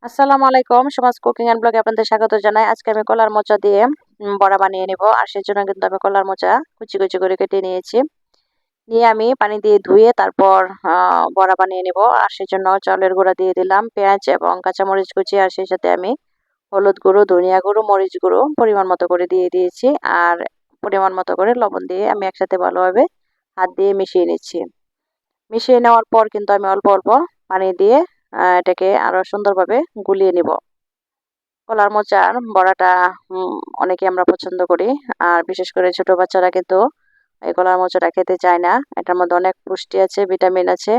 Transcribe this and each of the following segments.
আসসালামু আলাইকুম। সমাজ কুকিং অ্যান্ড ব্লগে আপনাদের স্বাগত জানাই। আজকে আমি কলার মোচা দিয়ে বড়া বানিয়ে নেব। আর সেজন্য কিন্তু আমি কলার মোচা কুচি, কুচি করে কেটে নিয়েছি। নিয়ে আমি পানি দিয়ে ধুয়ে তারপর বড়া বানিয়ে নেব। আর সেজন্য চাউলের গুঁড়া দিয়ে দিলাম, পেঁয়াজ এবং কাঁচামরিচ কুচি, আর সেই সাথে আমি হলুদ গুঁড়ো, ধনিয়া গুঁড়ো, মরিচ গুঁড়ো পরিমাণ মতো করে দিয়ে দিয়েছি। আর পরিমাণ মতো করে লবণ দিয়ে আমি একসাথে ভালোভাবে হাত দিয়ে মিশিয়ে নিচ্ছি। মিশিয়ে নেওয়ার পর কিন্তু আমি অল্প, অল্প পানি দিয়ে এটাকে আরো সুন্দরভাবে গুলিয়ে নিব। কলার মোচার বড়াটা অনেকেই আমরা পছন্দ করি। আর বিশেষ করে ছোট বাচ্চারা কিন্তু এই কলার মোচাটা খেতে চায় না। এটার মধ্যে অনেক পুষ্টি আছে, ভিটামিন আছে।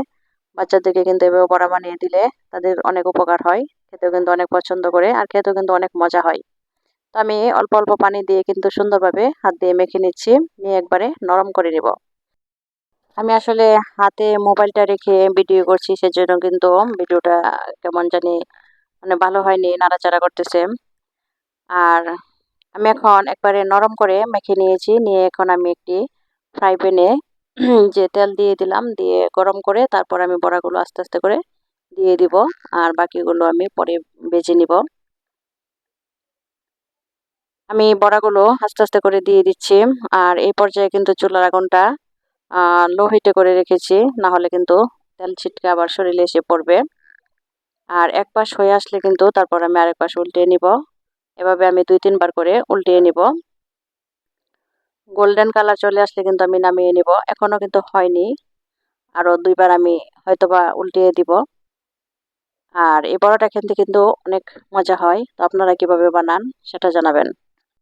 বাচ্চাদেরকে কিন্তু এভাবে বড়া বানিয়ে দিলে তাদের অনেক উপকার হয়। খেতেও কিন্তু অনেক পছন্দ করে, আর খেতেও কিন্তু অনেক মজা হয়। তো আমি অল্প, অল্প পানি দিয়ে কিন্তু সুন্দরভাবে হাত দিয়ে মেখে নিচ্ছি। নিয়ে একবারে নরম করে নিব। আমি আসলে হাতে মোবাইলটা রেখে ভিডিও করছি, সেজন্য কিন্তু ভিডিওটা কেমন জানি মানে ভালো হয়নি, নাড়াচাড়া করতেছে। আর আমি এখন একবারে নরম করে মেখে নিয়েছি। নিয়ে এখন আমি একটি ফ্রাই প্যানে যে তেল দিয়ে দিলাম, দিয়ে গরম করে তারপর আমি বড়াগুলো আস্তে আস্তে করে দিয়ে দিব। আর বাকিগুলো আমি পরে ভেজে নিব। আমি বড়াগুলো আস্তে আস্তে করে দিয়ে দিচ্ছি। আর এই পর্যায়ে কিন্তু চুলার আগুনটা লো হিটে করে রেখেছি, না হলে কিন্তু তেল ছিটকে আবার শরীরে এসে পড়বে। আর এক পাশ হয়ে আসলে কিন্তু তারপর আমি আরেক পাশ উল্টিয়ে নিব। এভাবে আমি ২-৩ বার করে উল্টিয়ে নিব। গোল্ডেন কালার চলে আসলে কিন্তু আমি নামিয়ে নিব। এখনো কিন্তু হয়নি। আরো ২ বার আমি হয়তোবা উল্টিয়ে দিব। আর এই বড়াটা খেতে কিন্তু অনেক মজা হয়। তো আপনারা কিভাবে বানান সেটা জানাবেন।